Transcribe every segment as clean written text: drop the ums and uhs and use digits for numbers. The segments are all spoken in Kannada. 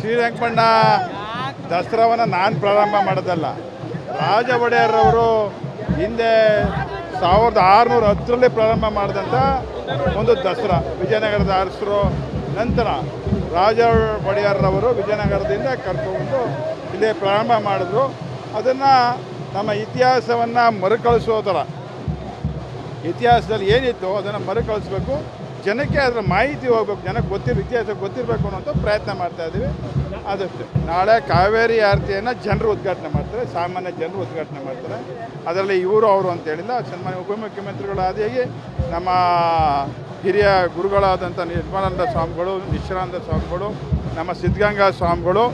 ಶ್ರೀರಂಗಪಟ್ಟಣ ದಸರಾವನ್ನು ನಾನು ಪ್ರಾರಂಭ ಮಾಡೋದಲ್ಲ. ರಾಜ ಒಡೆಯರ್ರವರು ಹಿಂದೆ 1610ರಲ್ಲಿ ಪ್ರಾರಂಭ ಮಾಡಿದಂಥ ಒಂದು ದಸರಾ. ವಿಜಯನಗರದ ಅರಸರು ನಂತರ ರಾಜ ಒಡೆಯರ್ರವರು ವಿಜಯನಗರದಿಂದ ಕರ್ಕೊಂಡು ಇಲ್ಲೇ ಪ್ರಾರಂಭ ಮಾಡಿದ್ರು. ಅದನ್ನು ನಮ್ಮ ಇತಿಹಾಸವನ್ನು ಮರುಕಳಿಸೋ ಥರ, ಇತಿಹಾಸದಲ್ಲಿ ಏನಿತ್ತು ಅದನ್ನು ಮರುಕಳಿಸ್ಬೇಕು, ಜನಕ್ಕೆ ಅದರ ಮಾಹಿತಿ ಹೋಗ್ಬೇಕು, ಜನಕ್ಕೆ ಇತಿಹಾಸ ಗೊತ್ತಿರಬೇಕು ಅನ್ನೋಂಥ ಪ್ರಯತ್ನ ಮಾಡ್ತಾಯಿದ್ದೀವಿ. ಅದಷ್ಟೇ. ನಾಳೆ ಕಾವೇರಿ ಆರತಿಯನ್ನು ಜನರು ಉದ್ಘಾಟನೆ ಮಾಡ್ತಾರೆ, ಸಾಮಾನ್ಯ ಜನರು ಉದ್ಘಾಟನೆ ಮಾಡ್ತಾರೆ. ಅದರಲ್ಲಿ ಇವರು ಅವರು ಅಂತ ಹೇಳಿಲ್ಲ, ಸನ್ಮಾನ್ಯ ಉಪಮುಖ್ಯಮಂತ್ರಿಗಳಾದಿಯಾಗಿ ನಮ್ಮ ಹಿರಿಯ ಗುರುಗಳಾದಂಥ ನಿರ್ಮಲಾನಂದ ಸ್ವಾಮಿಗಳು, ನಿಶ್ಚಲಾನಂದ ಸ್ವಾಮಿಗಳು, ನಮ್ಮ ಸಿದ್ಧಗಂಗಾ ಸ್ವಾಮಿಗಳು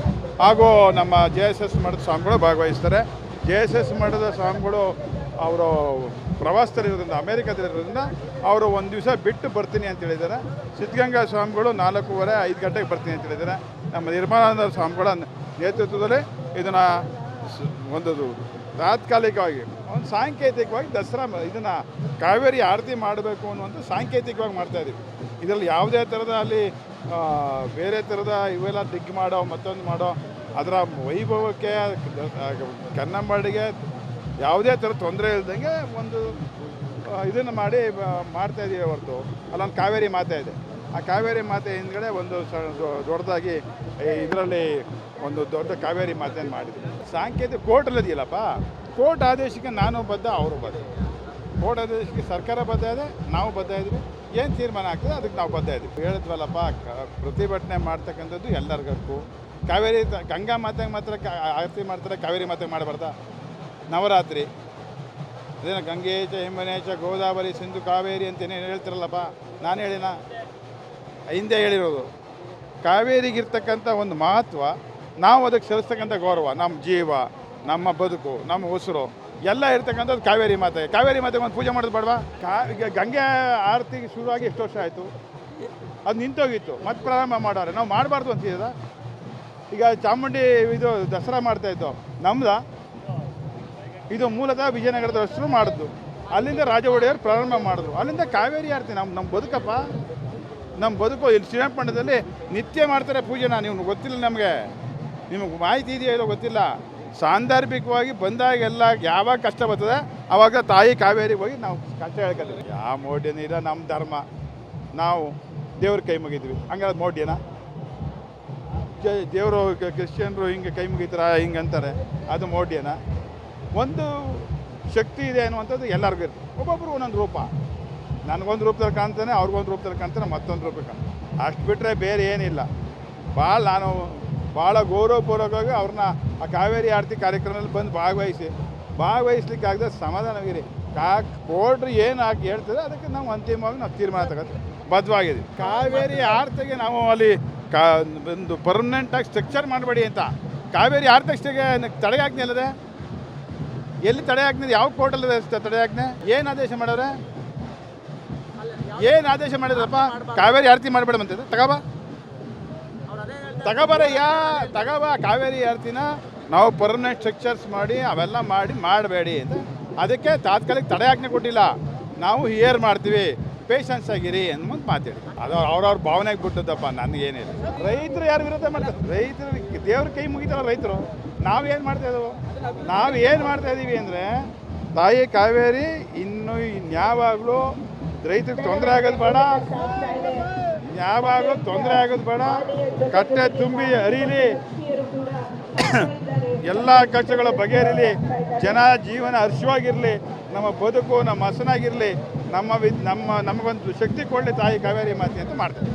ಹಾಗೂ ನಮ್ಮ JSS ಮಠದ ಸ್ವಾಮಿಗಳು ಭಾಗವಹಿಸ್ತಾರೆ. JSS ಮಠದ ಸ್ವಾಮಿಗಳು ಅವರು ಪ್ರವಾಸದಲ್ಲಿರೋದ್ರಿಂದ, ಅಮೇರಿಕಾದಲ್ಲಿರೋದ್ರಿಂದ ಅವರು ಒಂದು ದಿವಸ ಬಿಟ್ಟು ಬರ್ತೀನಿ ಅಂತ ಹೇಳಿದ್ದಾರೆ. ಸಿದ್ಧಗಂಗಾ ಸ್ವಾಮಿಗಳು 4:15 ಗಂಟೆಗೆ ಬರ್ತೀನಿ ಅಂತ ಹೇಳಿದ್ದಾರೆ. ನಮ್ಮ ನಿರ್ಮಲಾನಂದ ಸ್ವಾಮಿಗಳ ನೇತೃತ್ವದಲ್ಲಿ ಇದನ್ನು ಒಂದು ತಾತ್ಕಾಲಿಕವಾಗಿ ಒಂದು ಸಾಂಕೇತಿಕವಾಗಿ ದಸರಾ ಇದನ್ನು ಕಾವೇರಿ ಆರತಿ ಮಾಡಬೇಕು ಅನ್ನುವಂಥ ಸಾಂಕೇತಿಕವಾಗಿ ಮಾಡ್ತಾಯಿದ್ದೀವಿ. ಇದರಲ್ಲಿ ಯಾವುದೇ ಥರದ ಅಲ್ಲಿ ಬೇರೆ ಥರದ ಇವೆಲ್ಲ ಡಿಗ್ ಮಾಡೋ ಮತ್ತೊಂದು ಮಾಡೋ ಅದರ ವೈಭವಕ್ಕೆ ಕನ್ನಂಬಾಡಿಗೆ ಯಾವುದೇ ಥರ ತೊಂದರೆ ಇಲ್ದಂಗೆ ಒಂದು ಇದನ್ನು ಮಾಡ್ತಾಯಿದ್ದೀವಿ ಹೊರತು. ಅಲ್ಲೊಂದು ಕಾವೇರಿ ಮಾತೆ ಇದೆ, ಆ ಕಾವೇರಿ ಮಾತೆ ಹಿಂದ್ಗಡೆ ಒಂದು ದೊಡ್ಡದಾಗಿ ಇದರಲ್ಲಿ ಒಂದು ದೊಡ್ಡ ಕಾವೇರಿ ಮಾತೆಯನ್ನು ಮಾಡಿದ್ವಿ. ಸಾಂಕೇತಿಕ ಕೋರ್ಟಲ್ಲಿ ಇದೆಯಲ್ಲಪ್ಪ, ಕೋರ್ಟ್ ಆದೇಶಕ್ಕೆ ನಾನು ಬದ್ಧ, ಅವರು ಬದ್ಧ. ಕೋರ್ಟ್ ಆದೇಶಕ್ಕೆ ಸರ್ಕಾರ ಬದ್ಧ ಇದೆ, ನಾವು ಬದ್ಧ ಇದ್ವಿ. ಏನು ತೀರ್ಮಾನ ಆಗ್ತದೆ ಅದಕ್ಕೆ ನಾವು ಬದ್ಧ ಇದ್ವಿ. ಹೇಳಿದ್ವಲ್ಲಪ್ಪ, ಪ್ರತಿಭಟನೆ ಮಾಡ್ತಕ್ಕಂಥದ್ದು ಎಲ್ಲರಿಗೂ. ಕಾವೇರಿ ಗಂಗಾ ಮಾತೆಗೆ ಮಾತ್ರ ಆರತಿ ಮಾಡ್ತಾರೆ, ಕಾವೇರಿ ಮಾತೆಗೆ ಮಾಡಬಾರ್ದಾ? ನವರಾತ್ರಿ ಅದೇನೋ ಗಂಗೇಚ ಯಮುನೇಚ ಗೋದಾವರಿ ಸಿಂಧು ಕಾವೇರಿ ಅಂತೇನೇನು ಹೇಳ್ತಿರಲ್ಲಪ್ಪ, ನಾನು ಹೇಳಿನ ಹಿಂದೆ ಹೇಳಿರೋದು. ಕಾವೇರಿಗಿರ್ತಕ್ಕಂಥ ಒಂದು ಮಹತ್ವ, ನಾವು ಅದಕ್ಕೆ ಸಲ್ಲಿಸ್ತಕ್ಕಂಥ ಗೌರವ, ನಮ್ಮ ಜೀವ, ನಮ್ಮ ಬದುಕು, ನಮ್ಮ ಉಸಿರು ಎಲ್ಲ ಇರ್ತಕ್ಕಂಥದ್ದು ಕಾವೇರಿ ಮಾತೆ. ಕಾವೇರಿ ಮಾತೆಗೆ ಒಂದು ಪೂಜೆ ಮಾಡೋದು ಬೇಡವಾ? ಈಗ ಗಂಗೆ ಆರತಿಗೆ ಶುರುವಾಗಿ ಎಷ್ಟು ವರ್ಷ ಆಯಿತು, ಅದು ನಿಂತೋಗಿತ್ತು, ಮತ್ತೆ ಪ್ರಾರಂಭ ಮಾಡೋರೆ. ನಾವು ಮಾಡಬಾರ್ದು ಅಂತಿದ್ದ. ಈಗ ಚಾಮುಂಡಿ ಇದು ದಸರಾ ಮಾಡ್ತಾಯಿದ್ದು ನಮ್ದು, ಇದು ಮೂಲತಃ ವಿಜಯನಗರದ ಹೆಸರು ಮಾಡಿದ್ದು, ಅಲ್ಲಿಂದ ರಾಜ ಒಡೆಯರು ಪ್ರಾರಂಭ ಮಾಡಿದ್ರು, ಅಲ್ಲಿಂದ ಕಾವೇರಿ ಆರತಿ ನಮ್ಮ ಬದುಕಪ್ಪ, ನಮ್ಮ ಬದುಕು. ಇಲ್ಲಿ ಶ್ರೀರಂಗಪಟ್ಟಣದಲ್ಲಿ ನಿತ್ಯ ಮಾಡ್ತಾರೆ ಪೂಜೆನ, ನೀವು ಗೊತ್ತಿಲ್ಲ, ನಮಗೆ ನಿಮಗೆ ಮಾಹಿತಿ ಇದೆಯೋ ಇಲ್ಲೋ ಗೊತ್ತಿಲ್ಲ. ಸಾಂದರ್ಭಿಕವಾಗಿ ಬಂದಾಗೆಲ್ಲ ಯಾವಾಗ ಕಷ್ಟ ಬರ್ತದೆ ಆವಾಗ ತಾಯಿ ಕಾವೇರಿಗೆ ಹೋಗಿ ನಾವು ಕಷ್ಟ ಹೇಳ್ಕೊತೀವಿ. ಯಾವ ಮೋಡ್ಯನ ಇಲ್ಲ, ನಮ್ಮ ಧರ್ಮ, ನಾವು ದೇವ್ರ ಕೈ ಮುಗಿದ್ವಿ, ಹಂಗಾದ್ರೆ ಮೋಡ್ಯನ? ದೇವರು ಕ್ರಿಶ್ಚಿಯನ್ರು ಹಿಂಗೆ ಕೈ ಮುಗಿತಾರ ಹಿಂಗಂತಾರೆ, ಅದು ಮೋಡ್ಯನ? ಒಂದು ಶಕ್ತಿ ಇದೆ ಅನ್ನುವಂಥದ್ದು ಎಲ್ಲರಿಗೂ ಇರ್ತದೆ. ಒಬ್ಬೊಬ್ಬರು ಒಂದೊಂದು ರೂಪ, ನನಗೊಂದು ರೂಪದಲ್ಲಿ ಕಾಣ್ತಾನೆ, ಅವ್ರಿಗೊಂದು ರೂಪದಲ್ಲಿ ಕಾಣ್ತಾನೆ, ಮತ್ತೊಂದು ರೂಪದಲ್ಲಿ ಕಾಣ್ತಾನೆ. ಅಷ್ಟು ಬಿಟ್ಟರೆ ಬೇರೆ ಏನಿಲ್ಲ. ನಾನು ಭಾಳ ಗೌರವಪೂರ್ವಕವಾಗಿ ಅವ್ರನ್ನ ಆ ಕಾವೇರಿ ಆರತಿ ಕಾರ್ಯಕ್ರಮದಲ್ಲಿ ಬಂದು ಭಾಗವಹಿಸ್ಲಿಕ್ಕೆ ಆಗದೆ ಸಮಾಧಾನವಿರಿ. ಕೋರ್ಟ್ರು ಏನು ಹಾಕಿ ಹೇಳ್ತದೆ ಅದಕ್ಕೆ ನಾವು ಅಂತಿಮವಾಗಿ ನಾವು ತೀರ್ಮಾನ ತಗೋತೀವಿ, ಬದ್ಧವಾಗಿದ್ದೀವಿ. ಕಾವೇರಿ ಆರತಿಗೆ ನಾವು ಅಲ್ಲಿ ಒಂದು ಪರ್ಮನೆಂಟಾಗಿ ಸ್ಟ್ರಕ್ಚರ್ ಮಾಡಬೇಡಿ ಅಂತ ಕಾವೇರಿ ಆರತಿಗೆ ತಡೆಯಾಜ್ಞೆ ಅಲ್ಲದೆ, ಎಲ್ಲಿ ತಡೆಯಾಜ್ಞೆ? ಯಾವ ಕೋರ್ಟಲ್ಲಿ ತಡೆಯಾಜ್ಞೆ? ಏನು ಆದೇಶ ಮಾಡೋರೆ? ಏನು ಆದೇಶ ಮಾಡಿದ್ರಪ್ಪ? ಕಾವೇರಿ ಆರತಿ ಮಾಡಬೇಡ ಅಂತಿದೆ. ತಗೋಬ ಕಾವೇರಿ ಆರತಿನ ನಾವು ಪರ್ಮನೆಂಟ್ ಸ್ಟ್ರಕ್ಚರ್ಸ್ ಮಾಡಿ ಅವೆಲ್ಲ ಮಾಡಬೇಡಿ ಅಂತ ಅದಕ್ಕೆ ತಾತ್ಕಾಲಿಕ ತಡೆಯಾಜ್ಞೆ ಕೊಟ್ಟಿಲ್ಲ. ನಾವು ಹಿಯರ್ ಮಾಡ್ತೀವಿ, ಪೇಷನ್ಸ್ ಆಗಿರಿ ಅಂದ್ಮಂದು ಮಾತಾಡಿ. ಅದು ಅವ್ರವ್ರ ಭಾವನೆಗೆ ಬಿಟ್ಟದ್ದಪ್ಪ, ನನಗೇನಿಲ್ಲ. ರೈತರು ಯಾರು ವಿರೋಧ ಮಾಡ್ತಾರೆ? ರೈತರು ದೇವ್ರ ಕೈ ಮುಗಿತಾರ ರೈತರು. ನಾವೇನು ಮಾಡ್ತಾಯಿದ್ದೀವಿ ಅಂದರೆ, ತಾಯಿ ಕಾವೇರಿ ಇನ್ನೂ ಇನ್ಯಾವಾಗಲೂ ರೈತರಿಗೆ ತೊಂದರೆ ಆಗೋದು ಬೇಡ, ಯಾವಾಗಲೂ ತೊಂದರೆ ಆಗೋದು ಬೇಡ. ಕಟ್ಟೆ ತುಂಬಿ ಹರಿಲಿ, ಎಲ್ಲ ಕಷ್ಟಗಳ ಬಗೆಹರಿಲಿ, ಜನ ಜೀವನ ಹರ್ಷವಾಗಿರಲಿ, ನಮ್ಮ ಬದುಕು ನಮ್ಮ ಹಸನಾಗಿರಲಿ, ನಮಗೊಂದು ಶಕ್ತಿ ಕೊಡಲಿ ತಾಯಿ ಕಾವೇರಿ ಮಾತೆ ಅಂತ ಮಾಡ್ತಾರೆ.